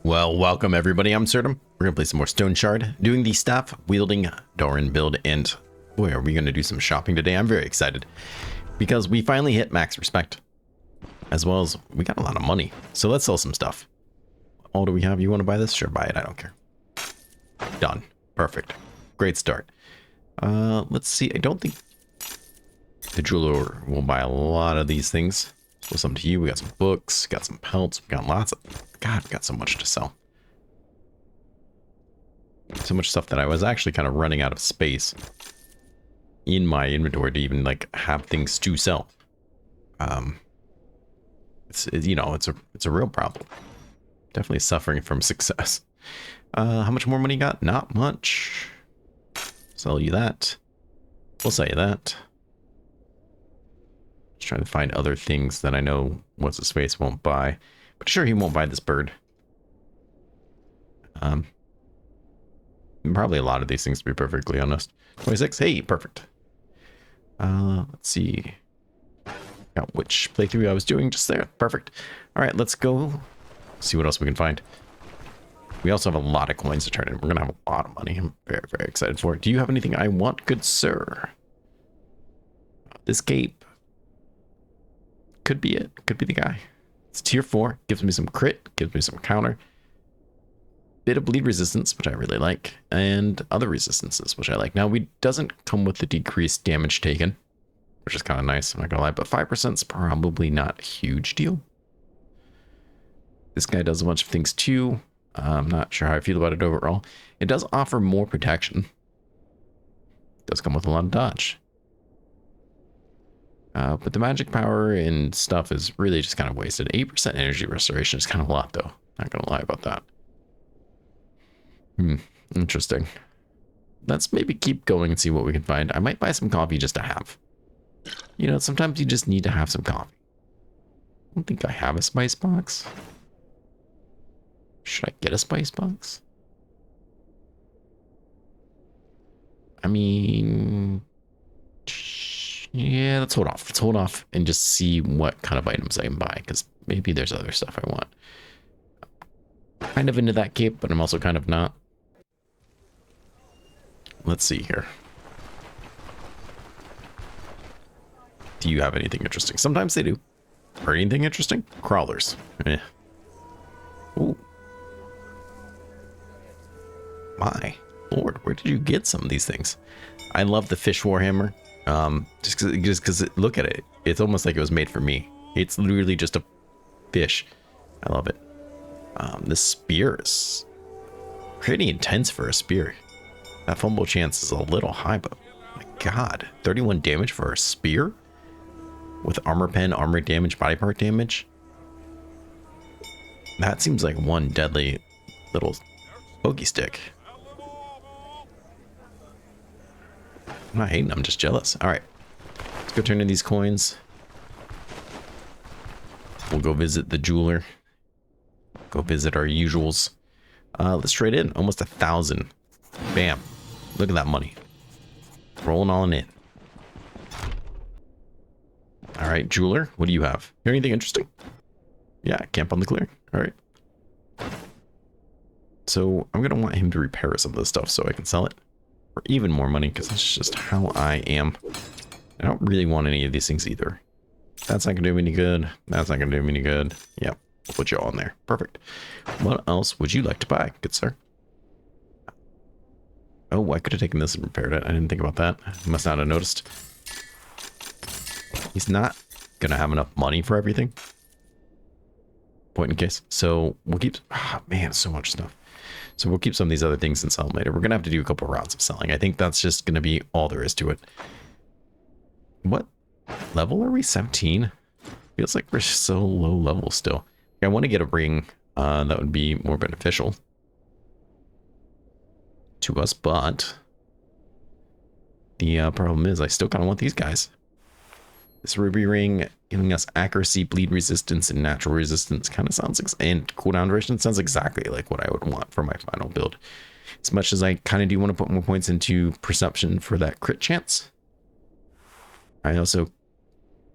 Well, welcome everybody. I'm Absurdum. We're gonna play some more Stoneshard, doing the staff wielding Darwin build, and boy, are we gonna do some shopping today. I'm very excited because we finally hit max respect, as well as we got a lot of money. So let's sell some stuff. All do we have? You want to buy this? Sure, buy it. I don't care. Done. Perfect. Great start. Let's see. I don't think the jeweler will buy a lot of these things. So some to you. We got some books, got some pelts, we got lots of... God, we got so much to sell. So much stuff that I was actually kind of running out of space in my inventory to even like have things to sell. It's a real problem. Definitely suffering from success. How much more money you got? Not much. Sell you that. We'll sell you that. Just trying to find other things that I know what's his face won't buy. But sure, he won't buy this bird. Probably a lot of these things, to be perfectly honest. 26. Hey, perfect. Let's see. Got which playthrough I was doing just there. Perfect. All right, let's go see what else we can find. We also have a lot of coins to turn in. We're gonna have a lot of money. I'm very, very excited for it. Do you have anything I want, good sir? This cape could be it. Could be the guy. It's tier 4. Gives me some crit. Gives me some counter. Bit of bleed resistance, which I really like, and other resistances, which I like. Now, we doesn't come with the decreased damage taken, which is kind of nice. I'm not gonna lie, but 5% is probably not a huge deal. This guy does a bunch of things too. I'm not sure how I feel about it overall. It does offer more protection. It does come with a lot of dodge. But the magic power and stuff is really just kind of wasted. 8% energy restoration is kind of a lot, though. Not gonna lie about that. Interesting. Let's maybe keep going and see what we can find. I might buy some coffee just to have. You know, sometimes you just need to have some coffee. I don't think I have a spice box. Should I get a spice box? I mean... yeah, let's hold off. Let's hold off and just see what kind of items I can buy, because maybe there's other stuff I want. Kind of into that cape, but I'm also kind of not. Let's see here. Do you have anything interesting? Sometimes they do. Or anything interesting? Crawlers. Eh. Ooh. My lord, where did you get some of these things? I love the fish warhammer. Just because look at it. It's almost like it was made for me. It's literally just a fish. I love it. This spear is pretty intense for a spear. That fumble chance is a little high, but my god, 31 damage for a spear with armor pen, armor damage, body part damage. That seems like one deadly little pokey stick. I'm not hating, I'm just jealous. All right, let's go turn in these coins. We'll go visit the jeweler. Go visit our usuals. Let's trade in almost 1,000. Bam. Look at that money. Rolling all in. All right, jeweler, what do you have? Hear anything interesting? Yeah, camp on the clearing. All right. So I'm going to want him to repair some of this stuff so I can sell it for even more money, because that's just how I am. I don't really want any of these things either. That's not going to do me any good. That's not going to do me any good. Yep. We'll put you all in there. Perfect. What else would you like to buy, good sir? Oh, I could have taken this and repaired it. I didn't think about that. I must not have noticed. He's not going to have enough money for everything. Point in case. So we'll keep... oh, man, so much stuff. So we'll keep some of these other things and sell them later. We're going to have to do a couple rounds of selling. I think that's just going to be all there is to it. What level are we? 17? Feels like we're so low level still. I want to get a ring that would be more beneficial to us, but the problem is I still kind of want these guys. This ruby ring giving us accuracy, bleed resistance, and natural resistance kind of sounds like, and cooldown duration sounds exactly like what I would want for my final build. As much as I kind of do want to put more points into perception for that crit chance, I also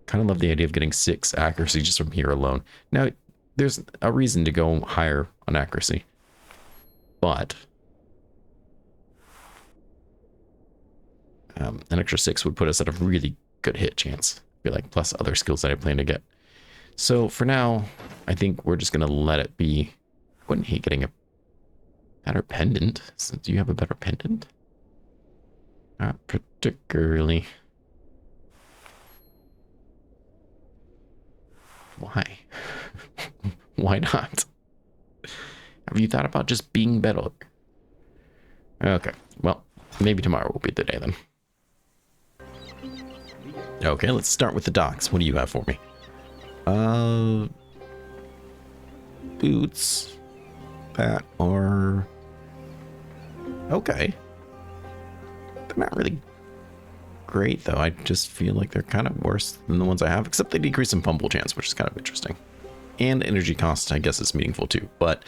kind of love the idea of getting 6 accuracy just from here alone. Now, there's a reason to go higher on accuracy. But an extra 6 would put us at a really good hit chance. Be like, plus other skills that I plan to get. So for now, I think we're just going to let it be. Wouldn't hate getting a better pendant. So do you have a better pendant? Not particularly. Why? Why not? Have you thought about just being better? Okay, well, maybe tomorrow will be the day then. Okay, let's start with the docks. What do you have for me? Boots. That are... okay. They're not really great, though. I just feel like they're kind of worse than the ones I have, except they decrease in fumble chance, which is kind of interesting. And energy cost, I guess, is meaningful too. But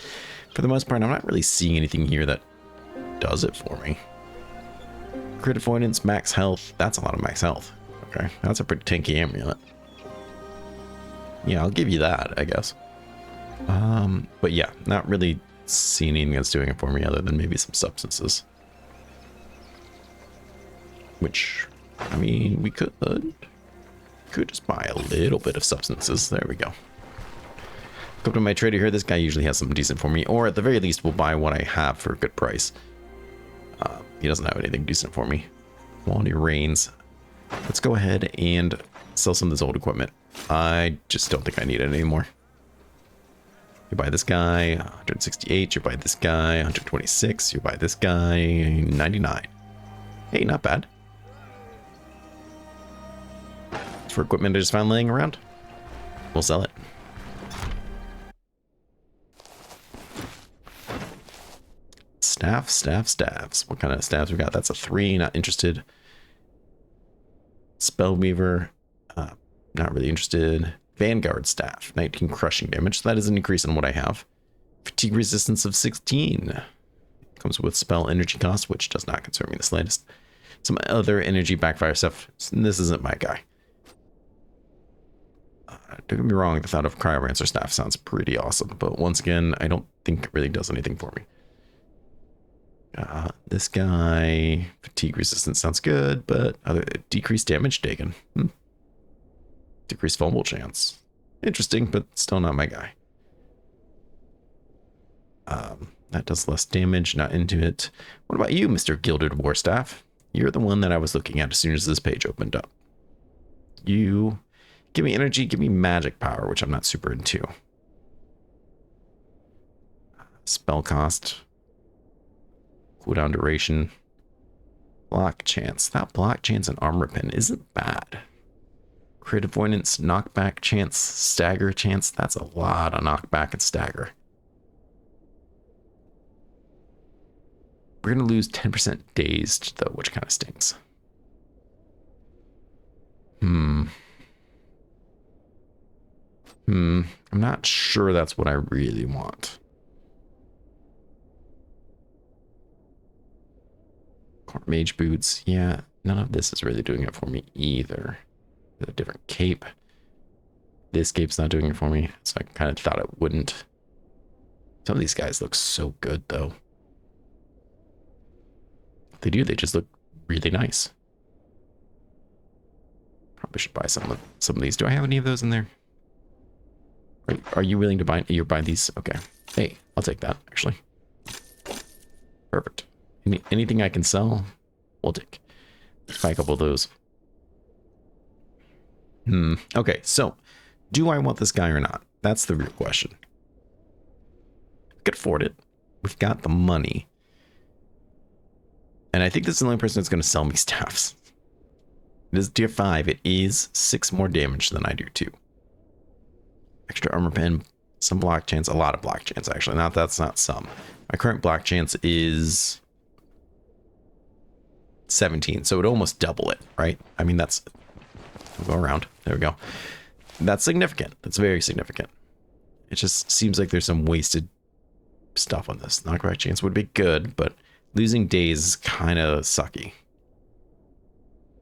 for the most part, I'm not really seeing anything here that does it for me. Crit avoidance, max health. That's a lot of max health. Okay, that's a pretty tanky amulet. Yeah, I'll give you that, I guess. But yeah, not really seeing anything that's doing it for me other than maybe some substances. Which, I mean, we could just buy a little bit of substances. There we go. Go to my trader here. This guy usually has something decent for me, or at the very least, we'll buy what I have for a good price. He doesn't have anything decent for me. Quality reins. Let's go ahead and sell some of this old equipment. I just don't think I need it anymore. You buy this guy, 168. You buy this guy, 126. You buy this guy, 99. Hey, not bad. For equipment I just found laying around, we'll sell it. Staffs. What kind of staffs we got? That's a 3, not interested. Spellweaver, not really interested. Vanguard staff, 19 crushing damage. So that is an increase in what I have. Fatigue resistance of 16. Comes with spell energy cost, which does not concern me the slightest. Some other energy backfire stuff. This isn't my guy. Don't get me wrong, the thought of Cryomancer staff sounds pretty awesome, but once again, I don't think it really does anything for me. This guy, fatigue resistance sounds good, but decreased damage taken. Decreased fumble chance. Interesting, but still not my guy. That does less damage, not into it. What about you, Mr. Gilded Warstaff? You're the one that I was looking at as soon as this page opened up. You give me energy, give me magic power, which I'm not super into. Spell cost. Cooldown duration. Block chance. That block chance and armor pen isn't bad. Crit avoidance, knockback chance, stagger chance. That's a lot of knockback and stagger. We're going to lose 10% dazed, though, which kind of stinks. I'm not sure that's what I really want. Court mage boots. Yeah, none of this is really doing it for me either. A different cape. This cape's not doing it for me, so I kind of thought it wouldn't. Some of these guys look so good, though. They do. They just look really nice. Probably should buy some of these. Do I have any of those in there? Are you willing to buy? You're buying these? Okay. Hey, I'll take that, actually. Perfect. Anything I can sell, we'll take. Let's buy a couple of those. Okay, so do I want this guy or not? That's the real question. We could afford it. We've got the money. And I think this is the only person that's going to sell me staffs. It is tier 5. It is 6 more damage than I do too. Extra armor pen, some block chance, a lot of block chance actually. Now that's not some. My current block chance is 17, so it would almost double it, right? I mean, that's... We'll go around. There we go. That's significant. That's very significant. It just seems like there's some wasted stuff on this. Knockback chance would be good, but losing days is kind of sucky.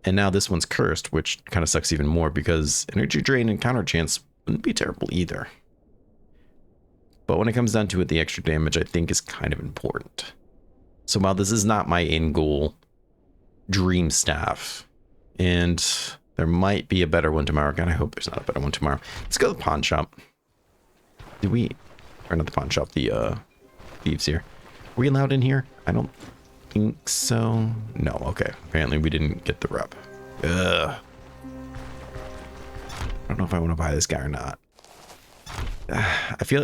And now this one's cursed, which kind of sucks even more because energy drain and counter chance wouldn't be terrible either. But when it comes down to it, the extra damage I think is kind of important. So while this is not my end goal dream staff, and there might be a better one tomorrow. God, I hope there's not a better one tomorrow. Let's go to the pawn shop. Did we, or not the pawn shop, the thieves here. Were we allowed in here? I don't think so. No, okay. Apparently we didn't get the rep. Ugh. I don't know if I want to buy this guy or not. I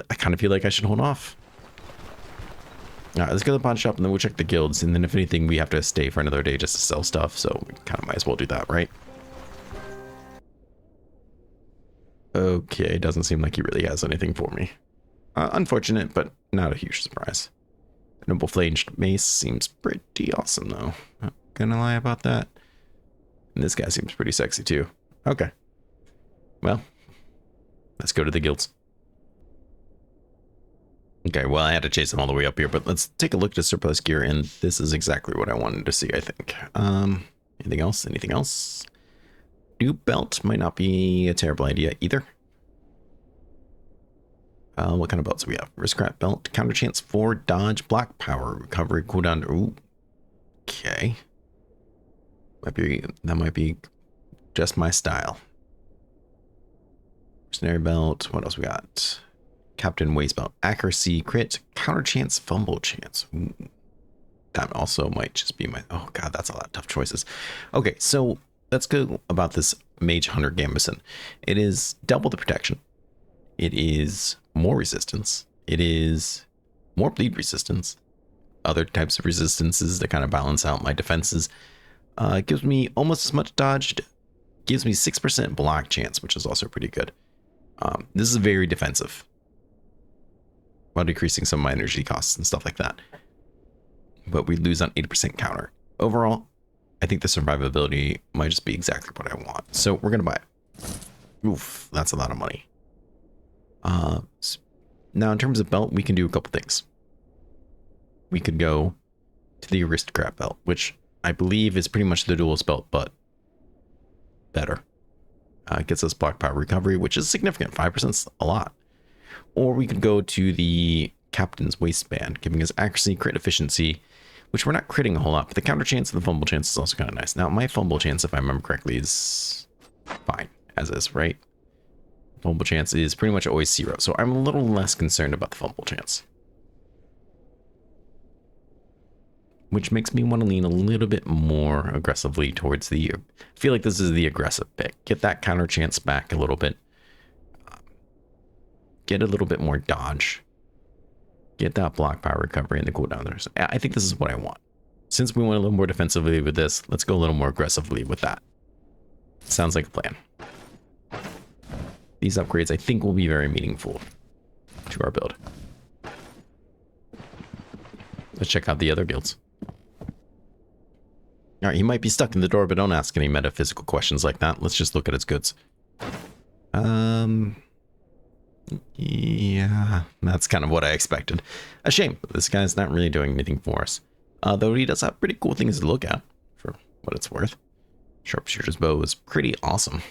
kind of feel like I should hold off. All right, let's go to the pawn shop and then we'll check the guilds. And then if anything, we have to stay for another day just to sell stuff. So we kind of might as well do that, right? Okay, doesn't seem like he really has anything for me. Unfortunate, but not a huge surprise. The noble flanged mace seems pretty awesome, though. Not gonna lie about that. And this guy seems pretty sexy, too. Okay. Well, let's go to the guilds. Okay, well, I had to chase him all the way up here, but let's take a look at the surplus gear, and this is exactly what I wanted to see, I think. Anything else? Anything else? New belt might not be a terrible idea either. What kind of belts do we have? Aristocrat belt, counter chance 4, dodge, block power, recovery, cooldown. Ooh. Okay. That might be just my style. Mercenary belt. What else we got? Captain Waste belt, accuracy, crit, counter chance, fumble chance. Ooh. That also might just be my. Oh god, that's a lot of tough choices. Okay, so let's go about this Mage Hunter Gambeson. It is double the protection. It is more resistance. It is more bleed resistance. Other types of resistances that kind of balance out my defenses. It gives me almost as much dodged. Gives me 6% block chance, which is also pretty good. This is very defensive, while decreasing some of my energy costs and stuff like that. But we lose on 80% counter. Overall, I think the survivability might just be exactly what I want. So we're going to buy it. Oof, that's a lot of money. Now, in terms of belt, we can do a couple things. We could go to the Aristocrat belt, which I believe is pretty much the duelist belt, but better. It gets us block power recovery, which is significant. 5% is a lot. Or we could go to the Captain's Waistband, giving us accuracy, crit efficiency, which we're not critting a whole lot, but the counter chance and the fumble chance is also kind of nice. Now, my fumble chance, if I remember correctly, is fine, as is, right? Fumble chance is pretty much always 0, so I'm a little less concerned about the fumble chance. Which makes me want to lean a little bit more aggressively towards the... I feel like this is the aggressive pick. Get that counter chance back a little bit. Get a little bit more dodge. Get that block power recovery and the cooldown. I think this is what I want. Since we went a little more defensively with this, let's go a little more aggressively with that. Sounds like a plan. These upgrades, I think, will be very meaningful to our build. Let's check out the other guilds. All right, he might be stuck in the door, but don't ask any metaphysical questions like that. Let's just look at its goods. Yeah, that's kind of what I expected. A shame. This guy's not really doing anything for us. Though he does have pretty cool things to look at, for what it's worth. Sharpshooter's bow is pretty awesome.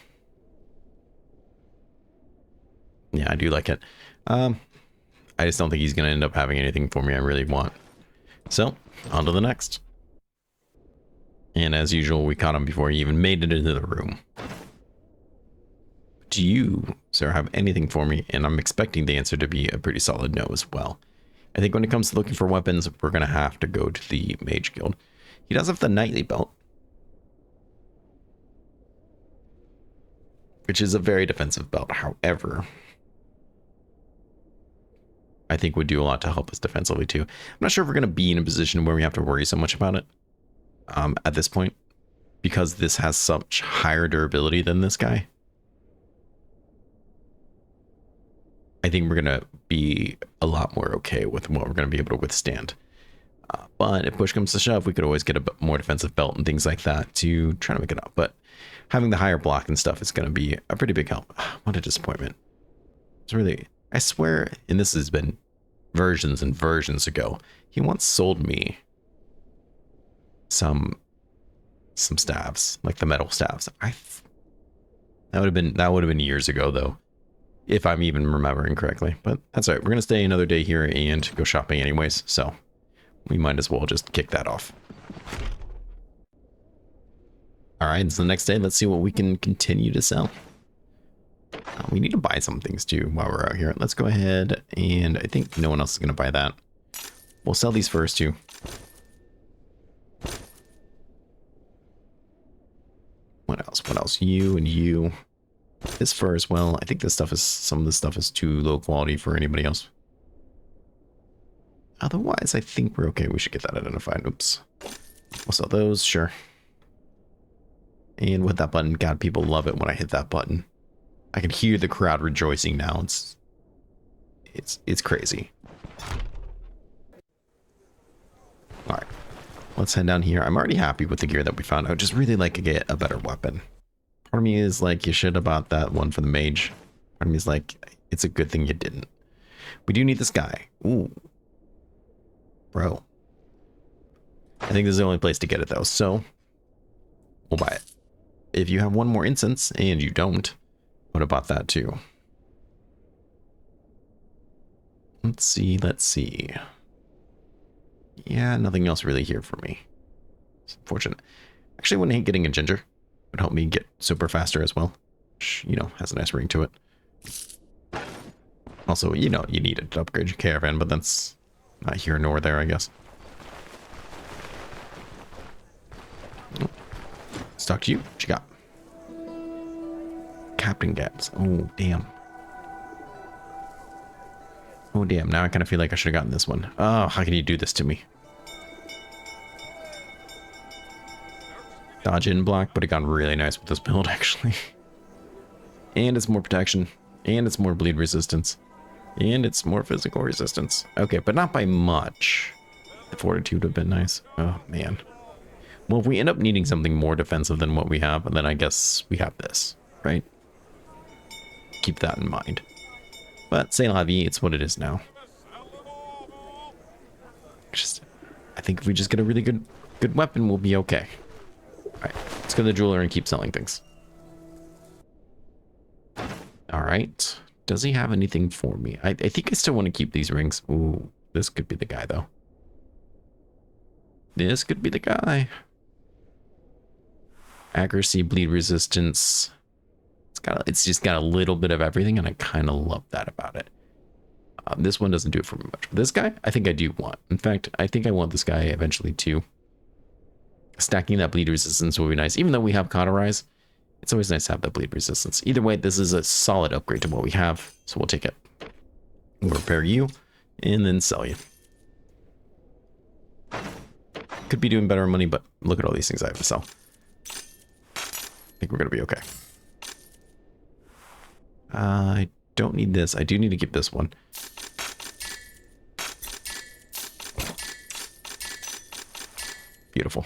Yeah, I do like it. I just don't think he's going to end up having anything for me I really want. So, on to the next. And as usual, we caught him before he even made it into the room. Do you, sir, have anything for me? And I'm expecting the answer to be a pretty solid no as well. I think when it comes to looking for weapons, we're going to have to go to the Mage Guild. He does have the Knightly Belt, which is a very defensive belt. However, I think would do a lot to help us defensively too. I'm not sure if we're going to be in a position where we have to worry so much about it at this point, because this has such higher durability than this guy. I think we're going to be a lot more okay with what we're going to be able to withstand. But if push comes to shove, we could always get a bit more defensive belt and things like that to try to make it up. But having the higher block and stuff is going to be a pretty big help. What a disappointment. It's really, I swear, and this has been versions and versions ago, he once sold me some staves, like the metal staves. That would have been years ago though. If I'm even remembering correctly. But that's all right. We're going to stay another day here and go shopping anyways. So we might as well just kick that off. All right, so the next day, let's see what we can continue to sell. We need to buy some things too while we're out here. Let's go ahead, and I think no one else is going to buy that. We'll sell these first too. What else? What else? You and you. This fur as well. I think this stuff is, some of this stuff is too low quality for anybody else. Otherwise, I think we're okay. We should get that identified. Oops. We'll sell those, sure. And with that button, God, people love it when I hit that button. I can hear the crowd rejoicing now. It's crazy. All right, let's head down here. I'm already happy with the gear that we found. I would just really like to get a better weapon. Part of me is like, you should have bought that one for the mage. Part of me is like, it's a good thing you didn't. We do need this guy. Ooh. Bro. I think this is the only place to get it though, so we'll buy it. If you have one more instance, and you don't, I would have bought that too. Let's see, let's see. Yeah, nothing else really here for me. It's unfortunate. Actually, I wouldn't hate getting a ginger. It would help me get super faster as well. Which, you know, has a nice ring to it. Also, you know, you need it to upgrade your caravan, but that's not here nor there, I guess. Let's talk to you. What you got? Captain Gaps. Oh, damn. Oh, damn. Now I kind of feel like I should have gotten this one. Oh, how can you do this to me? Dodge in block, but it got really nice with this build, actually. And it's more protection. And it's more bleed resistance. And it's more physical resistance. Okay, but not by much. The fortitude would have been nice. Oh, man. Well, if we end up needing something more defensive than what we have, then I guess we have this, right? Keep that in mind. But c'est la vie, it's what it is now. I think if we just get a really good weapon, we'll be okay. Alright, let's go to the jeweler and keep selling things. Alright. Does he have anything for me? I think I still want to keep these rings. Ooh, this could be the guy, though. This could be the guy. Accuracy, bleed resistance. It's just got a little bit of everything, and I kind of love that about it. This one doesn't do it for me much. But this guy, I think I do want. In fact, I think I want this guy eventually too. Stacking that bleed resistance will be nice. Even though we have cauterize, it's always nice to have that bleed resistance. Either way, this is a solid upgrade to what we have, so we'll take it. We'll repair you, and then sell you. Could be doing better money, but look at all these things I have to sell. I think we're going to be okay. I don't need this. I do need to keep this one. Beautiful.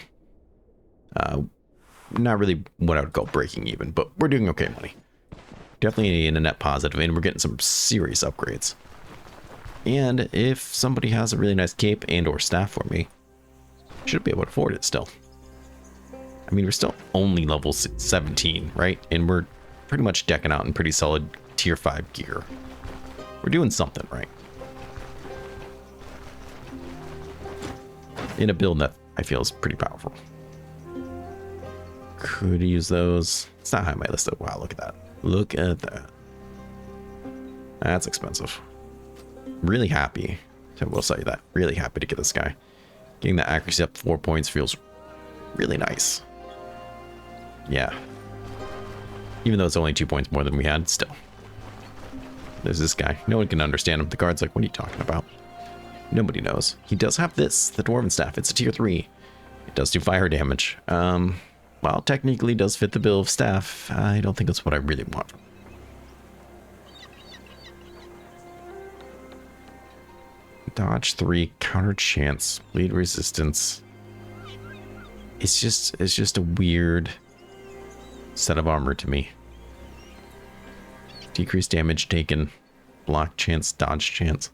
Not really what I would call breaking even, but we're doing okay money. Definitely in a net positive, and we're getting some serious upgrades. And if somebody has a really nice cape and or staff for me, I should be able to afford it still. I mean, we're still only level 17, right? And we're pretty much decking out in pretty solid tier 5 gear. We're doing something right. In a build that I feel is pretty powerful. Could use those. It's not high on my list. Wow, look at that. Look at that. That's expensive. Really happy. I will say that. Really happy to get this guy. Getting the accuracy up 4 points feels really nice. Yeah. Even though it's only 2 points more than we had, still. There's this guy. No one can understand him. The guard's like, what are you talking about? Nobody knows. He does have this, the Dwarven Staff. It's a tier 3. It does do fire damage. While technically does fit the bill of staff, I don't think that's what I really want. Dodge 3, counter chance, bleed resistance. It's just a weird set of armor to me. Decreased damage taken, block chance, dodge chance.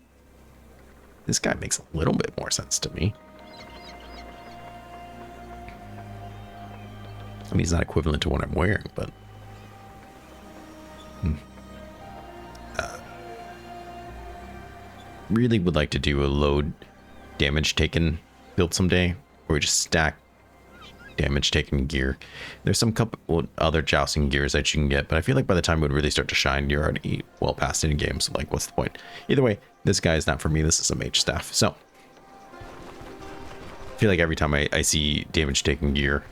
This guy makes a little bit more sense to me. I mean, he's not equivalent to what I'm wearing, but... really would like to do a low damage taken build someday, where we just stack damage taken gear. There's some couple other jousting gears that you can get, but I feel like by the time it would really start to shine, you're already well past it in game, so like, what's the point? Either way, this guy is not for me. This is a mage staff. So I feel like every time I see damage taken gear,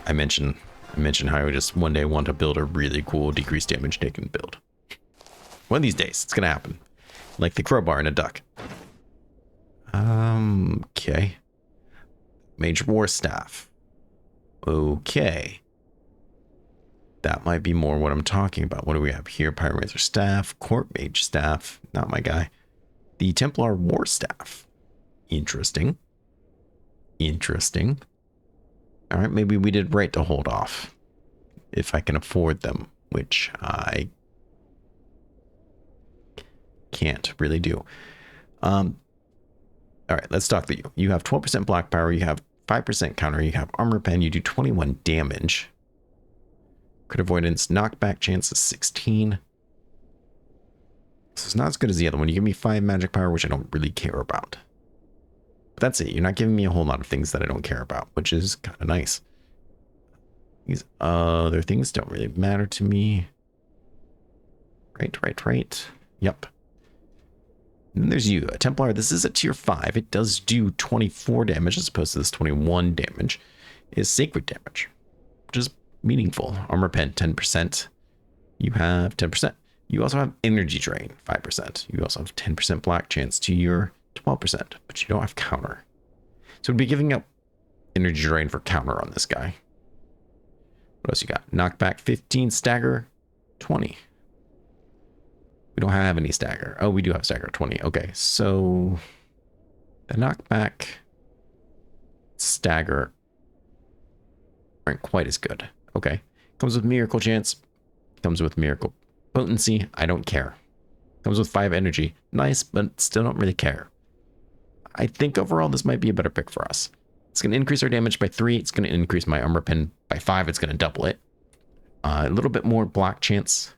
I mention how I would just one day want to build a really cool decreased damage taken build. One of these days, it's gonna happen. Like the crowbar in a duck. Okay. Mage war staff. Okay. That might be more what I'm talking about. What do we have here? Pyromancer staff, court mage staff. Not my guy. The Templar war staff. Interesting. Interesting. All right, maybe we did right to hold off. If I can afford them, which I can't really do. All right, let's talk to you. You have 12% block power. You have 5% counter. You have armor pen. You do 21 damage. Crit avoidance. Knockback chance is 16. So it's not as good as the other one. You give me 5 magic power, which I don't really care about. But that's it. You're not giving me a whole lot of things that I don't care about, which is kind of nice. These other things don't really matter to me. Right. Yep. And then there's you, a Templar. This is a tier 5. It does do 24 damage as opposed to this 21 damage. It is sacred damage, which is meaningful. Armor pen, 10%. You have 10%. You also have energy drain, 5%. You also have 10% block chance to your 12%, but you don't have counter. So we'd be giving up energy drain for counter on this guy. What else you got? Knockback, 15. Stagger, 20. We don't have any stagger. Oh, we do have stagger, 20. Okay, so the knockback, stagger aren't quite as good. Okay, comes with miracle chance, comes with miracle potency. I don't care. Comes with 5 energy. Nice, but still don't really care. I think overall this might be a better pick for us. It's going to increase our damage by 3. It's going to increase my armor pen by 5. It's going to double it. A little bit more block chance.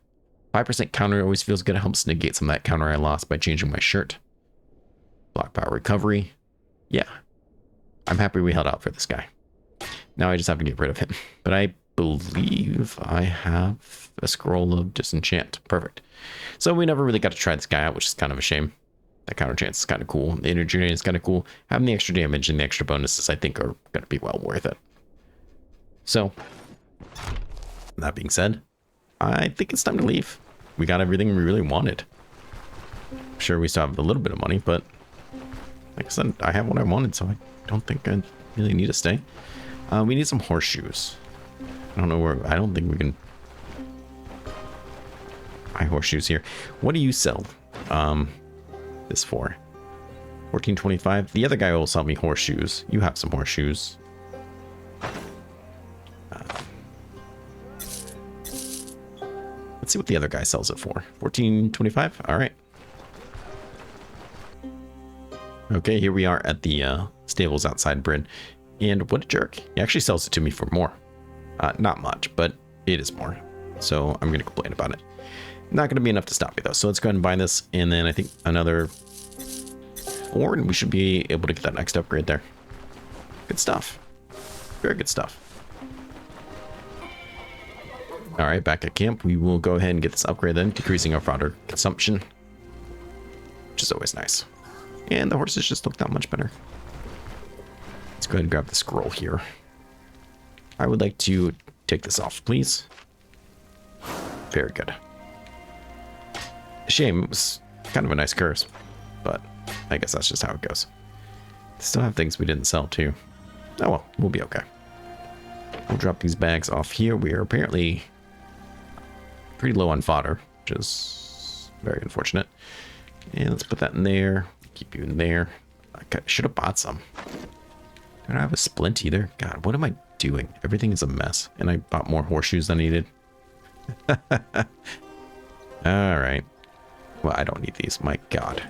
5% counter always feels good. It helps negate some of that counter I lost by changing my shirt. Block power recovery. Yeah. I'm happy we held out for this guy. Now I just have to get rid of him. But I believe I have a scroll of disenchant. Perfect. So we never really got to try this guy out, which is kind of a shame. That counter chance is kind of cool. The energy drain is kind of cool. Having the extra damage and the extra bonuses, I think, are going to be well worth it. So, that being said, I think it's time to leave. We got everything we really wanted. I'm sure we still have a little bit of money, but like I said, I have what I wanted, so I don't think I really need to stay. We need some horseshoes. I don't know where. I don't think we can buy horseshoes here. What do you sell this for? 14.25. The other guy will sell me horseshoes. You have some horseshoes. Let's see what the other guy sells it for. 14.25. All right. Okay, here we are at the stables outside Brynn. And what a jerk. He actually sells it to me for more. Not much, but it is more. So I'm going to complain about it. Not going to be enough to stop me, though. So let's go ahead and buy this. And then I think another 4, and we should be able to get that next upgrade there. Good stuff. Very good stuff. All right, back at camp. We will go ahead and get this upgrade then, decreasing our fodder consumption, which is always nice. And the horses just look that much better. Let's go ahead and grab the scroll here. I would like to take this off, please. Very good. Shame, it was kind of a nice curse, but I guess that's just how it goes. Still have things we didn't sell too. Oh well, we'll be okay. We'll drop these bags off here. We are apparently pretty low on fodder, which is very unfortunate. And let's put that in there. Keep you in there. I should have bought some. I don't have a splint either. God, what am I doing? Everything is a mess. And I bought more horseshoes than I needed. All right. Well, I don't need these. My God.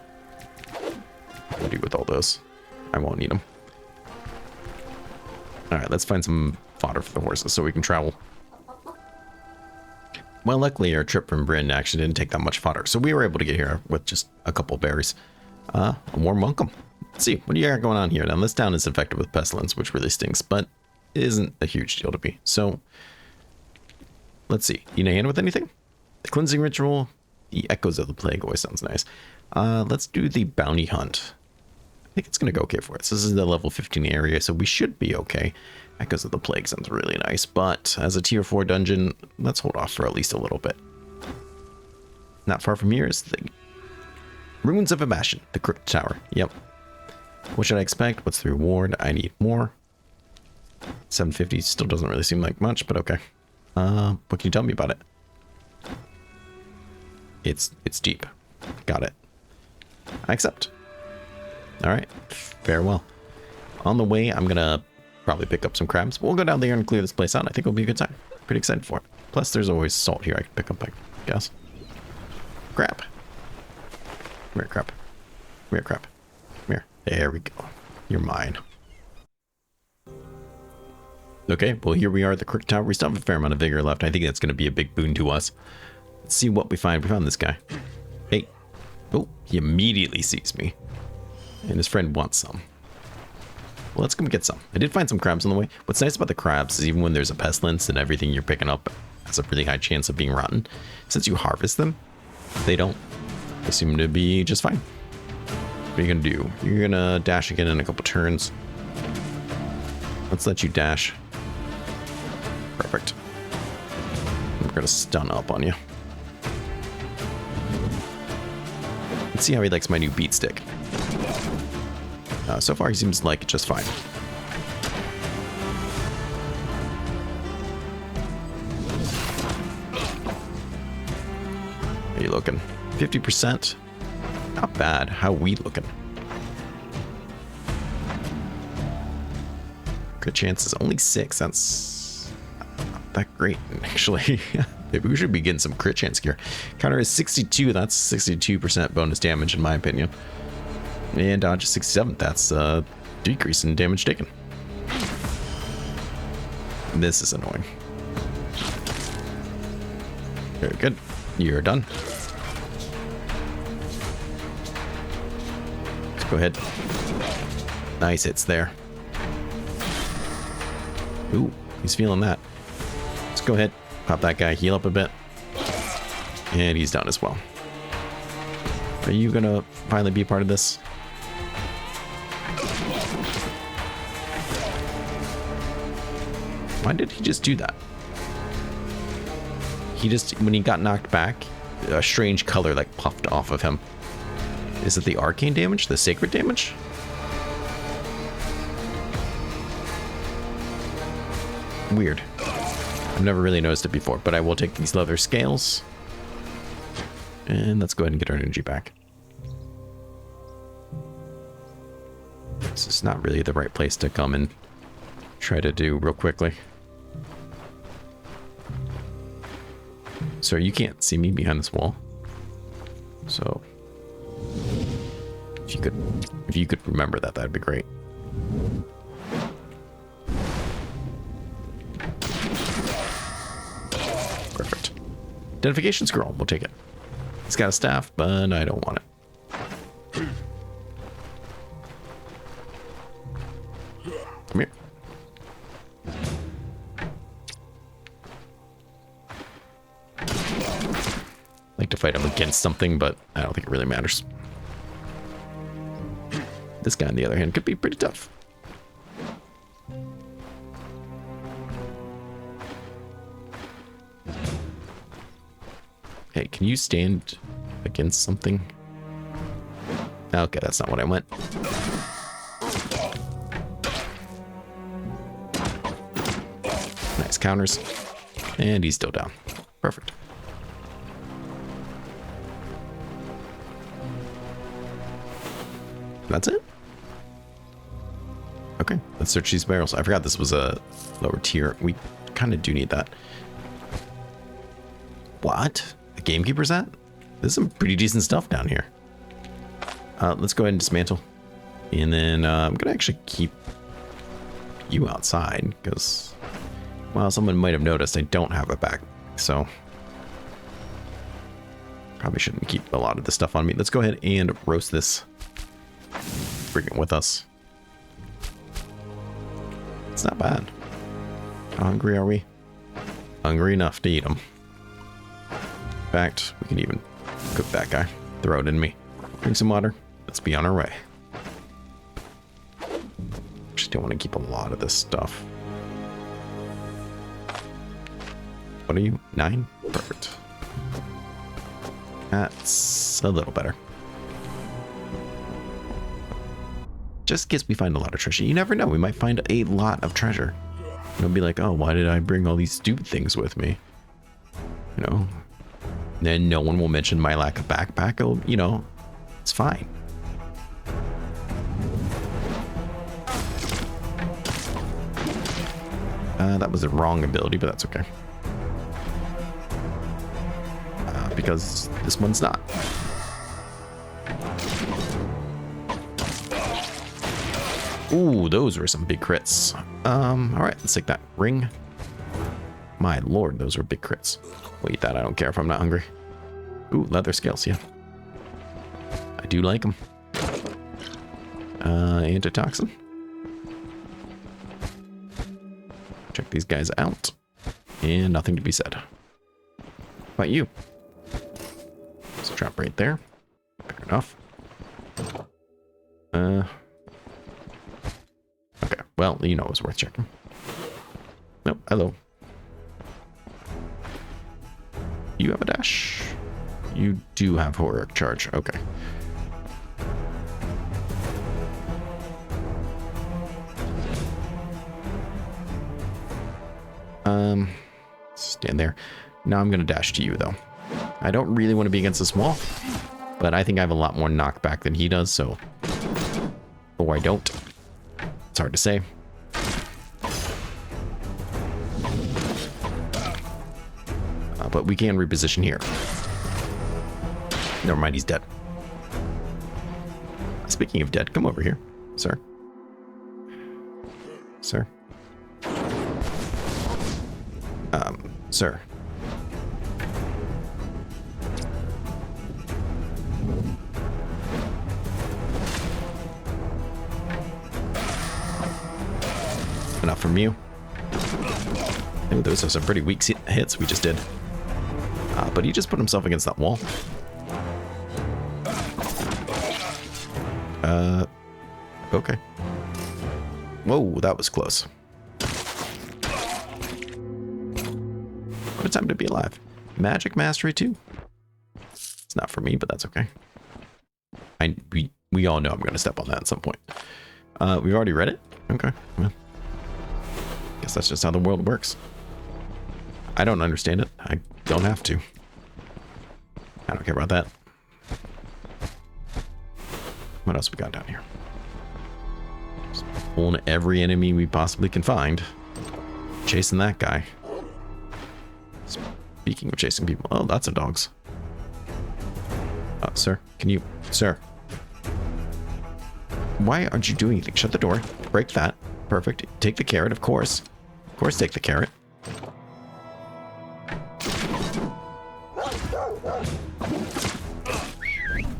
What do I do with all those? I won't need them. All right, let's find some fodder for the horses so we can travel. Well, luckily our trip from Brynn actually didn't take that much fodder, so we were able to get here with just a couple of berries. A warm welcome. Let's see, what do you got going on here? Now, this town is infected with pestilence, which really stinks, but it isn't a huge deal to be. So, let's see. You in a hand with anything? The cleansing ritual, the echoes of the plague always sounds nice. Let's do the bounty hunt. I think it's going to go okay for us. This is the level 15 area, so we should be okay. Echoes of the plague sounds really nice, but as a tier 4 dungeon, let's hold off for at least a little bit. Not far from here is the Ruins of Abastion, the Crypt Tower. Yep. What should I expect? What's the reward? I need more. 750 still doesn't really seem like much, but okay. What can you tell me about it? It's deep. Got it. I accept. Alright. Farewell. On the way, I'm gonna probably pick up some crabs. We'll go down there and clear this place out. I think it'll be a good time. Pretty excited for it. Plus, there's always salt here I can pick up, I guess. Crab. Come here, crab. Come here, crab. Come here. There we go. You're mine. Okay, well, here we are at the Crypt Tower. We still have a fair amount of vigor left. I think that's going to be a big boon to us. Let's see what we find. We found this guy. Hey. Oh, he immediately sees me. And his friend wants some. Well, let's go get some. I did find some crabs on the way. What's nice about the crabs is even when there's a pestilence and everything you're picking up has a really high chance of being rotten, since you harvest them, they don't. They seem to be just fine. What are you going to do? You're going to dash again in a couple turns. Let's let you dash. Perfect. We're going to stun up on you. Let's see how he likes my new beat stick. So far, he seems like just fine. How are you looking? 50%? Not bad. How we looking? Good chances. Only 6. That's not that great, actually. Maybe we should be getting some crit chance here. Counter is 62. That's 62% bonus damage, in my opinion. And dodge is 67. That's a decrease in damage taken. This is annoying. Very good. You're done. Let's go ahead. Nice hits there. Ooh, he's feeling that. Let's go ahead. Pop that guy. Heal up a bit. And he's done as well. Are you going to finally be a part of this? Why did he just do that? He just, when he got knocked back, a strange color like puffed off of him. Is it the arcane damage? The sacred damage? Weird. I've never really noticed it before, but I will take these leather scales. And let's go ahead and get our energy back. This is not really the right place to come and try to do real quickly. So you can't see me behind this wall. So if you could remember that, that'd be great. Perfect. Identification scroll, we'll take it. It's got a staff, but I don't want it. Come here. Like to fight him against something, but I don't think it really matters. This guy, on the other hand, could be pretty tough. Hey, can you stand against something? Okay, that's not what I meant. Nice counters. And he's still down. Perfect. That's it? Okay, let's search these barrels. I forgot this was a lower tier. We kind of do need that. What? A gamekeeper's at? There's some pretty decent stuff down here. Let's go ahead and dismantle. And then I'm going to actually keep you outside because, well, someone might have noticed I don't have a back. So Probably shouldn't keep a lot of this stuff on me. Let's go ahead and roast this. Bring it with us. It's not bad. How hungry are we? Hungry enough to eat them. In fact, we can even cook that guy. Throw it in me. Drink some water. Let's be on our way. Just don't want to keep a lot of this stuff. What are you? 9? Perfect. That's a little better. Just in case we find a lot of treasure. You never know. We might find a lot of treasure. And it'll be like, oh, why did I bring all these stupid things with me? You know? Then no one will mention my lack of backpack. Oh, you know, it's fine. That was the wrong ability, but that's okay. Because this one's not. Ooh, those were some big crits. All right, let's take that ring. My lord, those were big crits. We'll eat that. I don't care if I'm not hungry. Ooh, leather scales, yeah. I do like them. Antitoxin. Check these guys out. And nothing to be said. How about you? There's a trap right there. Fair enough. Okay, well, you know it was worth checking. Nope, hello. You have a dash? You do have horror charge, okay. Stand there. Now I'm gonna dash to you though. I don't really want to be against this wall, but I think I have a lot more knockback than he does, so... Or I don't. It's hard to say. But we can reposition here. Never mind, he's dead. Speaking of dead, come over here, sir. Sir. Sir. Enough from you. Ooh, those are some pretty weak hits we just did. But he just put himself against that wall. Okay. Whoa, that was close. What a time to be alive. Magic Mastery 2. It's not for me, but that's okay. We all know I'm going to step on that at some point. We've already read it? Okay. Well, guess that's just how the world works. I don't understand it. I don't have to. I don't care about that. What else we got down here? Just pulling every enemy we possibly can find. Chasing that guy. Speaking of chasing people. Oh, lots of dogs. Sir, can you... Sir. Why aren't you doing anything? Shut the door. Break that. Perfect. Take the carrot, of course. Of course, take the carrot.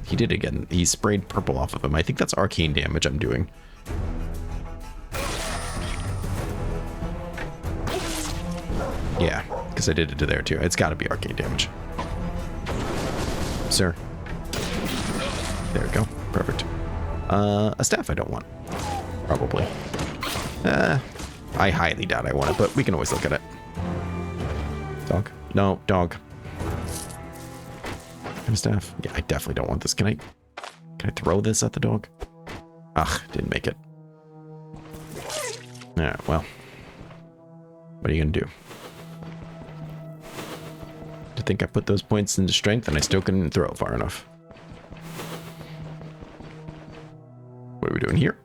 He did it again. He sprayed purple off of him. I think that's arcane damage I'm doing. Yeah, because I did it to there too. It's got to be arcane damage. Sir. There we go. Perfect. A staff I don't want. Probably. I highly doubt I want it, but we can always look at it. Dog? No, dog. Kind of staff? Yeah, I definitely don't want this. Can I throw this at the dog? Ugh, didn't make it. Yeah, well. What are you gonna do? I think I put those points into strength and I still couldn't throw it far enough. What are we doing here?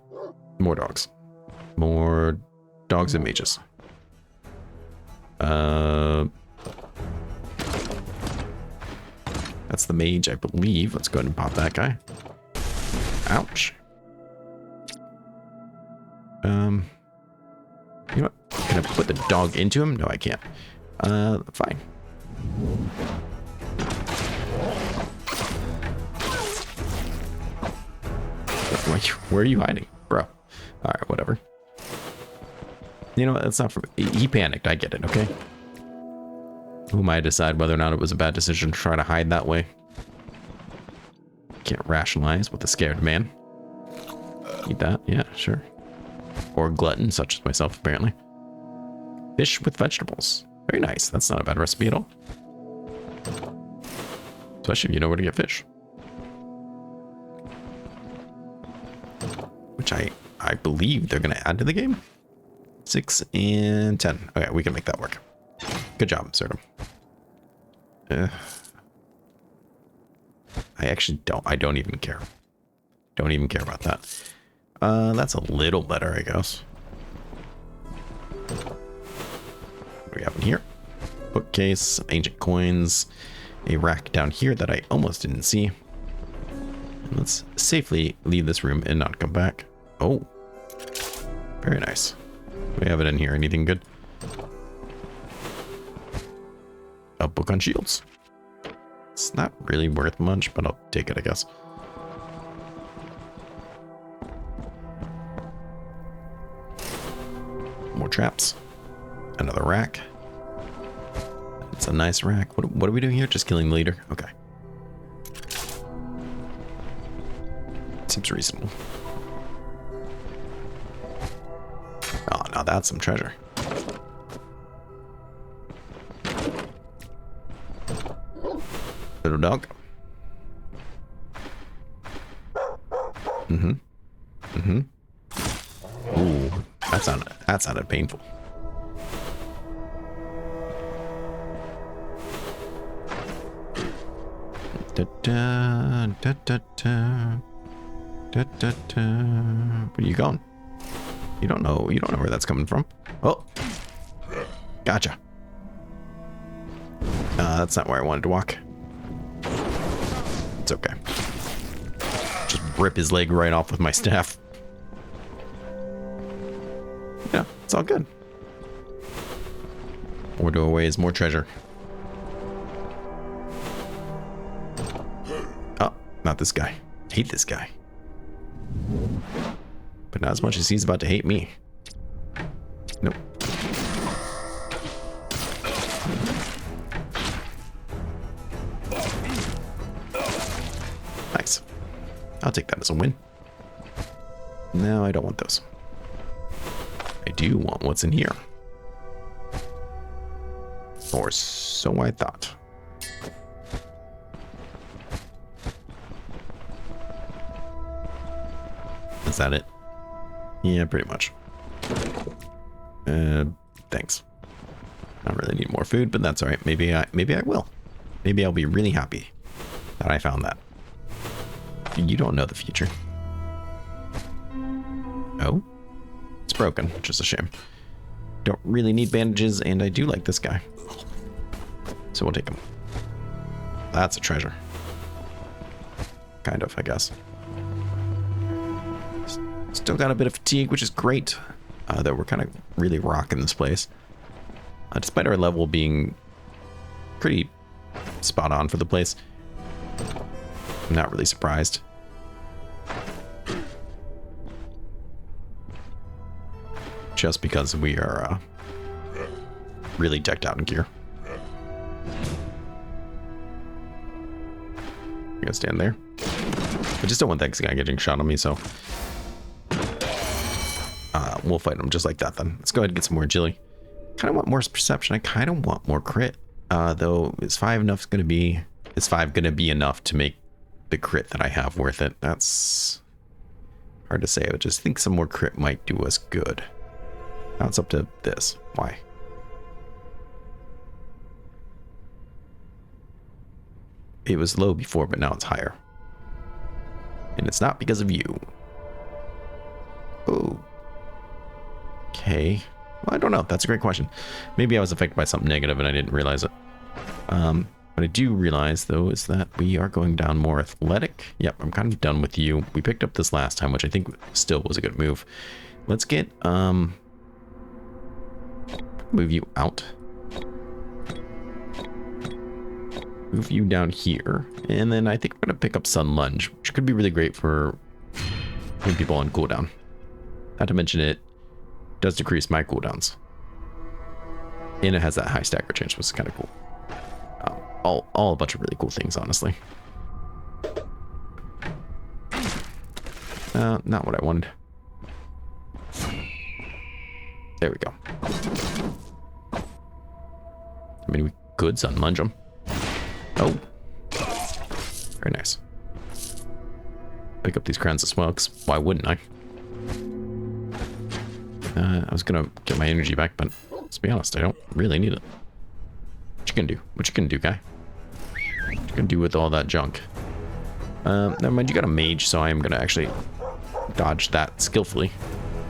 More dogs. More dogs and mages. That's the mage, I believe. Let's go ahead and pop that guy. Ouch. You know what? Can I put the dog into him? No, I can't. Fine. Where are you hiding, bro? All right, whatever. You know what? That's not for me. He panicked. I get it. Okay. Who am I to decide whether or not it was a bad decision to try to hide that way? Can't rationalize with a scared man. Eat that. Yeah, sure. Or a glutton, such as myself, apparently. Fish with vegetables. Very nice. That's not a bad recipe at all. Especially if you know where to get fish. Which I believe they're going to add to the game. 6 and 10. Okay, we can make that work. Good job, Absurdum. I don't even care. Don't even care about that. That's a little better, I guess. What do we have in here? Bookcase, ancient coins, a rack down here that I almost didn't see. Let's safely leave this room and not come back. Oh, very nice. We have it in here. Anything good? A book on shields. It's not really worth much, but I'll take it, I guess. More traps. Another rack. It's a nice rack. What are we doing here? Just killing the leader? Okay. Seems reasonable. Oh, now that's some treasure. Little dog. Ooh, that sounded painful. Da, da, da, da, da. Da, da, da. Where are you going? You don't know where that's coming from. Oh, gotcha. That's not where I wanted to walk. It's okay. Just rip his leg right off with my staff. Yeah, it's all good. More doorways, more treasure. Oh, not this guy. Hate this guy. But not as much as he's about to hate me. Nope. Nice. I'll take that as a win. No, I don't want those. I do want what's in here. Or so I thought. Is that it? Yeah, pretty much. Thanks. I don't really need more food, but that's all right. Maybe I will. Maybe I'll be really happy that I found that. You don't know the future. Oh, it's broken, which is a shame. Don't really need bandages, and I do like this guy, so we'll take him. That's a treasure. Kind of, I guess. Still got a bit of fatigue, which is great. Though we're kind of really rocking this place. Despite our level being pretty spot on for the place, I'm not really surprised. Just because we are really decked out in gear. I'm gonna stand there. I just don't want that guy getting shot on me, so we'll fight him just like that then. Let's go ahead and get some more agility. Kind of want more perception. I kind of want more crit. Though is 5 gonna be enough to make the crit that I have worth it? That's hard to say. I just think some more crit might do us good. Now it's up to this. Why? It was low before, but now it's higher. And it's not because of you. Oh. Okay. Well, I don't know. That's a great question. Maybe I was affected by something negative and I didn't realize it. What I do realize, though, is that we are going down more athletic. Yep, I'm kind of done with you. We picked up this last time, which I think still was a good move. Let's get, move you out. Move you down here. And then I think we're going to pick up Sun Lunge, which could be really great for putting people on cooldown. Not to mention it does decrease my cooldowns. And it has that high stagger chance, which is kind of cool. All a bunch of really cool things, honestly. Not what I wanted. There we go. I mean, we could sun lunge them. Oh. Very nice. Pick up these crowns of smokes. Why wouldn't I? I was gonna get my energy back, but let's be honest, I don't really need it. What you gonna do? What you gonna do, guy? What you gonna do with all that junk? Never mind, you got a mage, so I am gonna actually dodge that skillfully.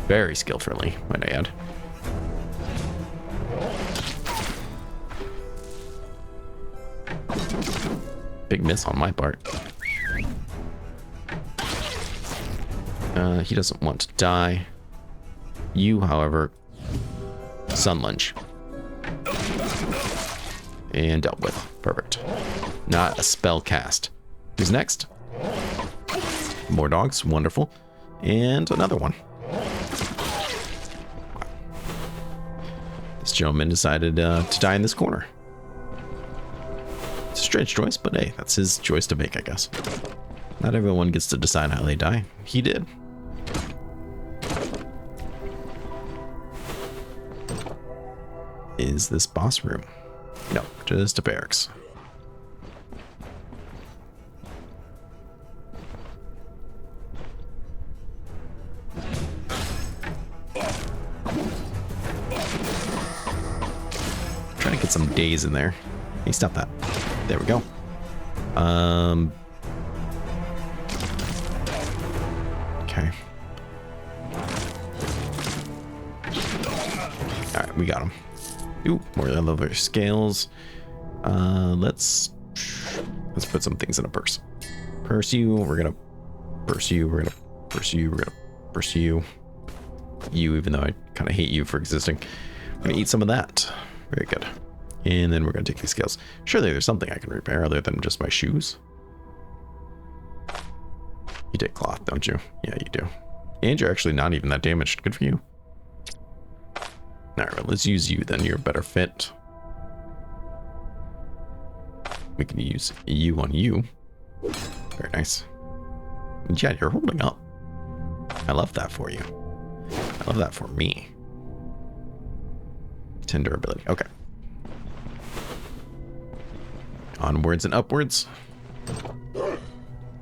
Very skillfully, might I add. Big miss on my part. He doesn't want to die. You, however, sun lunge. And dealt with. Perfect. Not a spell cast. Who's next? More dogs. Wonderful. And another one. This gentleman decided to die in this corner. It's a strange choice, but hey, that's his choice to make, I guess. Not everyone gets to decide how they die. He did. Is this boss room? No, just a barracks. Trying to get some days in there. Hey, stop that. There we go. Okay. All right, we got him. Ooh, more elevator scales. Let's put some things in a purse. Purse you. We're gonna purse you. We're gonna purse you. We're gonna purse you. You, even though I kind of hate you for existing. I'm gonna eat some of that. Very good. And then we're gonna take these scales. Surely there's something I can repair other than just my shoes. You take cloth, don't you? Yeah, you do. And you're actually not even that damaged. Good for you. Alright, well, let's use you then. You're a better fit. We can use you on you. Very nice. And yeah, you're holding up. I love that for you. I love that for me. Tender ability. Okay. Onwards and upwards.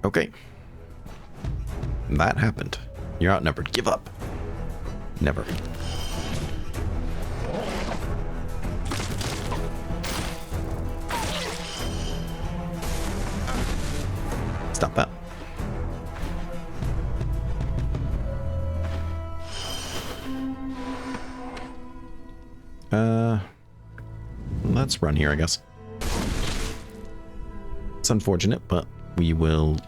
Okay. That happened. You're outnumbered. Give up. Never. Stop that. Let's run here, I guess. It's unfortunate, but we will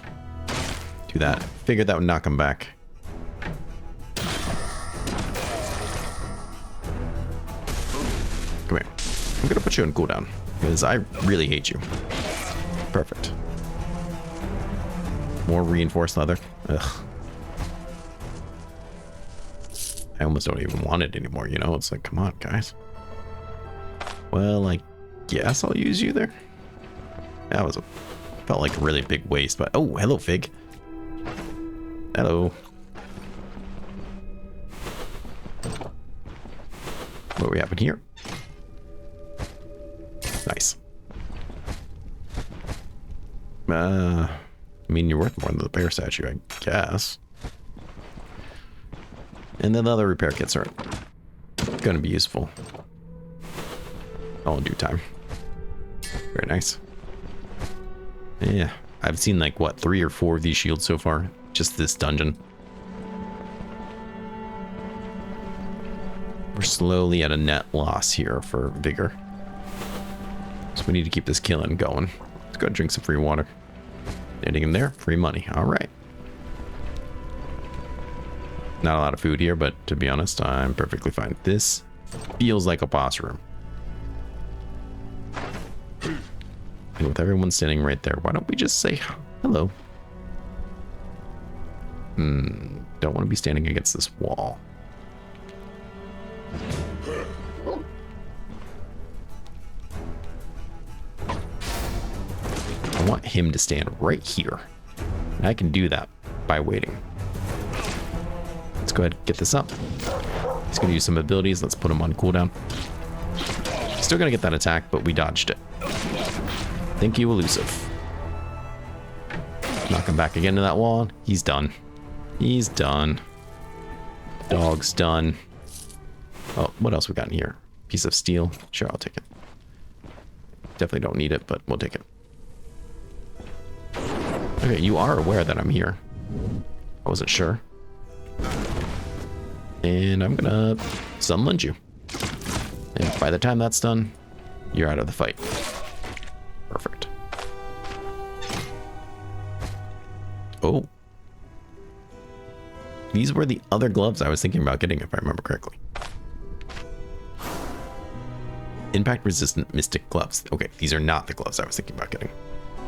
do that. Figured that would knock him back. Come here. I'm gonna put you on cooldown because I really hate you. Perfect. More reinforced leather. Ugh. I almost don't even want it anymore, you know? It's like, come on, guys. Well, I guess I'll use you there. That was felt like a really big waste, but... Oh, hello, Fig. Hello. What we having here? Nice. I mean, you're worth more than the bear statue, I guess. And then the other repair kits are going to be useful. All in due time. Very nice. Yeah, I've seen like, what, 3 or 4 of these shields so far. Just this dungeon. We're slowly at a net loss here for vigor. So we need to keep this killing going. Let's go drink some free water. Anything in there? Free money. All right. Not a lot of food here, but to be honest, I'm perfectly fine. This feels like a boss room. And with everyone standing right there, why don't we just say hello? Don't want to be standing against this wall. I want him to stand right here. And I can do that by waiting. Let's go ahead and get this up. He's going to use some abilities. Let's put him on cooldown. Still going to get that attack, but we dodged it. Thank you, elusive. Knock him back again to that wall. He's done. He's done. Dog's done. Oh, what else we got in here? Piece of steel. Sure, I'll take it. Definitely don't need it, but we'll take it. Okay, you are aware that I'm here. I wasn't sure. And I'm gonna sunlunge you. And by the time that's done, you're out of the fight. Perfect. Oh. These were the other gloves I was thinking about getting, if I remember correctly. Impact resistant mystic gloves. Okay, these are not the gloves I was thinking about getting.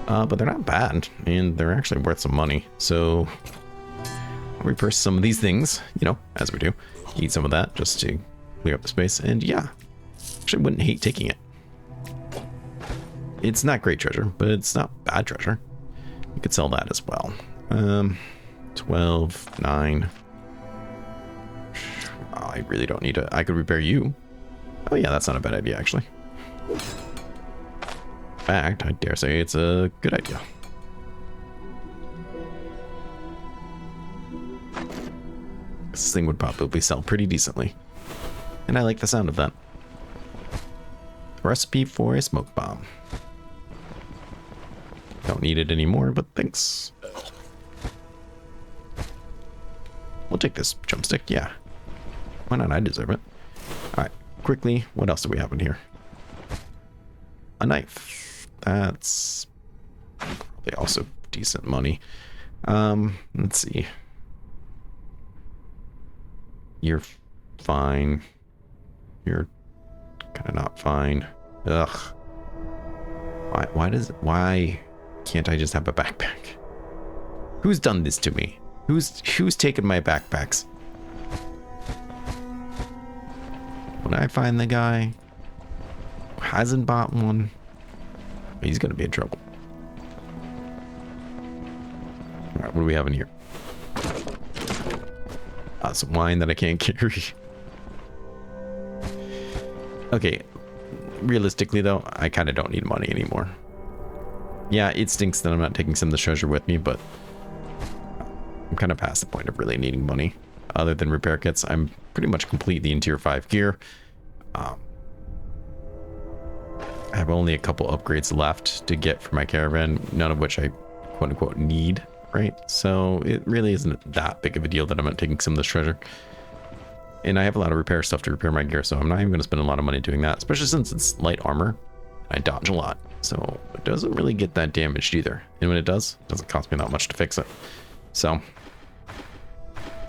But they're not bad, and they're actually worth some money. So I'll repurchase some of these things, you know, as we do. Eat some of that just to clear up the space. And yeah, actually wouldn't hate taking it. It's not great treasure, but it's not bad treasure. You could sell that as well. 12, 9. Oh, I really don't need it. I could repair you. Oh yeah, that's not a bad idea, actually. In fact, I dare say it's a good idea. This thing would probably sell pretty decently. And I like the sound of that. Recipe for a smoke bomb. Don't need it anymore, but thanks. We'll take this jump stick, yeah. Why not? I deserve it. Alright, quickly, what else do we have in here? A knife. That's probably also decent money. Let's see. You're fine. You're kind of not fine. Ugh. Why can't I just have a backpack? Who's done this to me? Who's taken my backpacks? When I find the guy who hasn't bought one, he's gonna be in trouble. All right, what do we have in here? Some wine that I can't carry. Okay, realistically though, I kind of don't need money anymore. Yeah, it stinks that I'm not taking some of the treasure with me, but I'm kind of past the point of really needing money. Other than repair kits, I'm pretty much complete the Tier 5 gear. I have only a couple upgrades left to get for my caravan, none of which I quote-unquote need, right? So it really isn't that big of a deal that I'm not taking some of this treasure. And I have a lot of repair stuff to repair my gear, so I'm not even going to spend a lot of money doing that, especially since it's light armor. I dodge a lot, so it doesn't really get that damaged either. And when it does, it doesn't cost me that much to fix it. So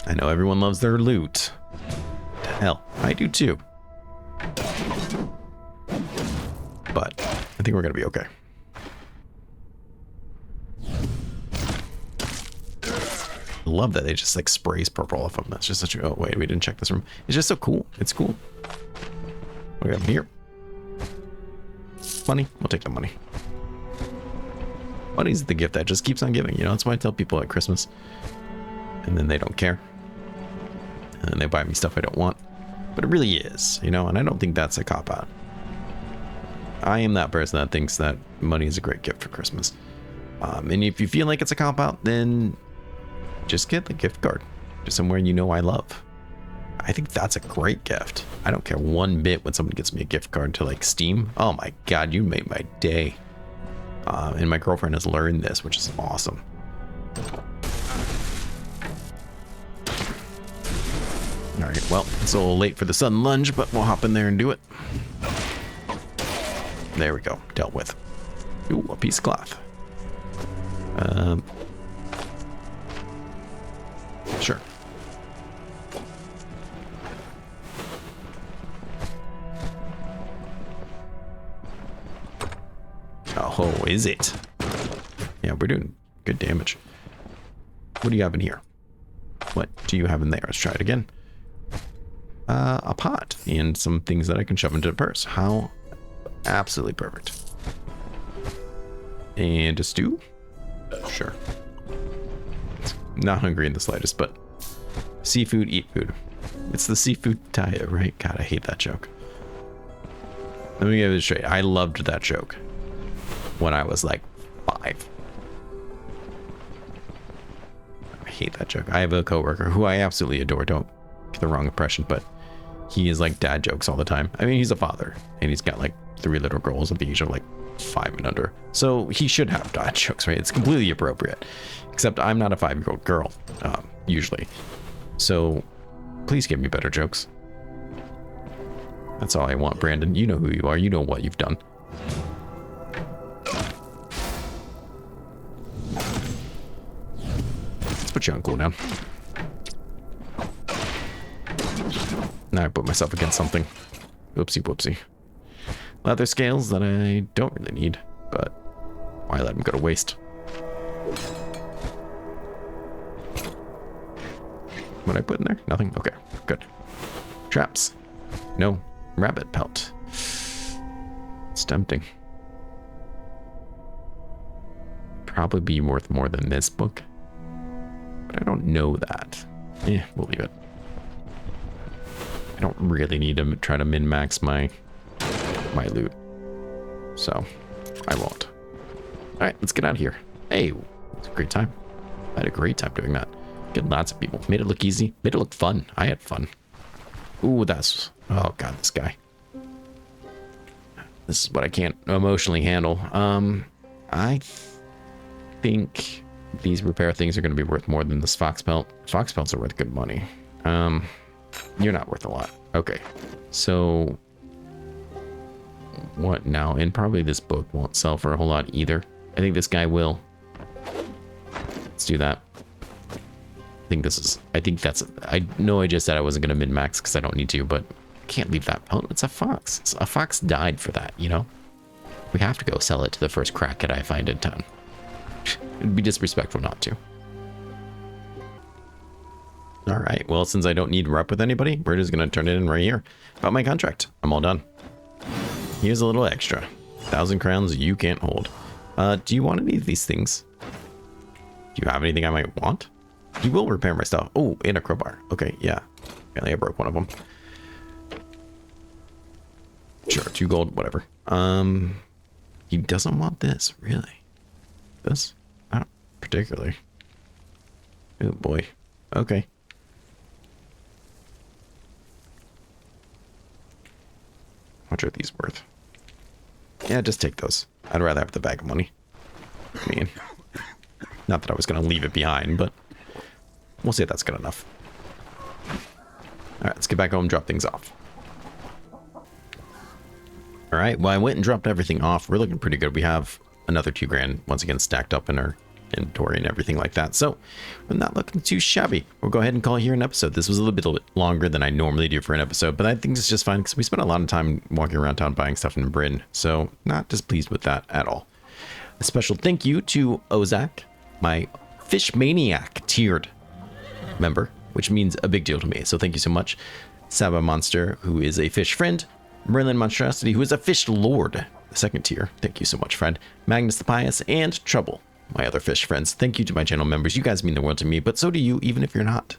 I know everyone loves their loot. Hell, I do too. But I think we're going to be okay. I love that they just like sprays purple off of them. That's just such a... Oh, wait, we didn't check this room. It's just so cool. It's cool. What do we have here? Money? We'll take the money. Money's the gift that just keeps on giving. You know, that's why I tell people at Christmas. And then they don't care. And then they buy me stuff I don't want. But it really is, you know, and I don't think that's a cop-out. I am that person that thinks that money is a great gift for Christmas. And if you feel like it's a cop-out, then just get the gift card to somewhere you know I love. I think that's a great gift. I don't care one bit when someone gets me a gift card to like Steam. Oh my God, you made my day. And my girlfriend has learned this, which is awesome. All right, well, it's a little late for the sudden lunge, but we'll hop in there and do it. There we go, dealt with. Ooh, a piece of cloth. Sure. Oh, is it? Yeah, we're doing good damage. What do you have in here? What do you have in there? Let's try it again. A pot and some things that I can shove into the purse. How absolutely perfect. And a stew? Sure. Not hungry in the slightest, but seafood, eat food. It's the seafood diet, right? God, I hate that joke. Let me get it straight. I loved that joke when I was like 5. I hate that joke. I have a coworker who I absolutely adore. Don't get the wrong impression, but he is like dad jokes all the time. I mean, he's a father and he's got like 3 little girls at the age of like 5 and under. So he should have dad jokes, right? It's completely appropriate. Except I'm not a 5-year-old girl, usually. So please give me better jokes. That's all I want, Brandon. You know who you are. You know what you've done. Let's put you on cooldown. Now I put myself against something. Whoopsie whoopsie. Leather scales that I don't really need, but why let them go to waste? What I put in there? Nothing? Okay, good. Traps. No. Rabbit pelt. It's tempting. Probably be worth more than this book, but I don't know that. We'll leave it. I don't really need to try to min-max my loot, so I won't. All right, let's get out of here. Hey, it's a great time. I had a great time doing that. Get lots of people. Made it look easy. Made it look fun. I had fun. Ooh, that's... Oh, God, this guy. This is what I can't emotionally handle. I think these repair things are going to be worth more than this fox pelt. Fox pelts are worth good money. You're not worth a lot. Okay, so... What now? And probably this book won't sell for a whole lot either. I think this guy will. Let's do that. I think that's... I know I just said I wasn't going to min-max because I don't need to, but I can't leave that. Oh, it's a fox. A fox died for that, you know? We have to go sell it to the first crackhead I find in town. It'd be disrespectful not to. All right, well, since I don't need to rep with anybody, we're just going to turn it in right here. About my contract. I'm all done. Here's a little extra. 1,000 crowns you can't hold. Do you want any of these things? Do you have anything I might want? You will repair my stuff. Oh, and a crowbar. Okay, yeah. Apparently I broke one of them. Sure, 2 gold, whatever. He doesn't want this, really. This? Not particularly. Oh boy. Okay. How much are these worth? Yeah, just take those. I'd rather have the bag of money. I mean, not that I was going to leave it behind, but we'll say that's good enough. All right, let's get back home and drop things off. All right, well, I went and dropped everything off. We're looking pretty good. We have another 2 grand once again stacked up in our inventory and everything like that. So we're not looking too shabby. We'll go ahead and call it here an episode. This was a little bit longer than I normally do for an episode, but I think it's just fine because we spent a lot of time walking around town buying stuff in Brynn. So not displeased with that at all. A special thank you to Ozak, my Fish Maniac tiered member, which means a big deal to me. So thank you so much. Saba Monster, who is a fish friend. Merlin Monstrosity, who is a fish lord, the 2nd tier. Thank you so much, friend. Magnus the Pious, and Trouble, my other fish friends. Thank you to my channel members. You guys mean the world to me, but so do you, even if you're not.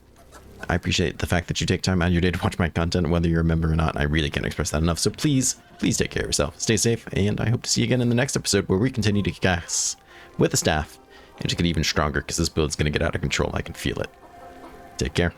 I appreciate the fact that you take time out of your day to watch my content, whether you're a member or not. I really can't express that enough. So please take care of yourself. Stay safe, and I hope to see you again in the next episode where we continue to kick ass with the staff and to get even stronger because this build's going to get out of control. I can feel it. Take care.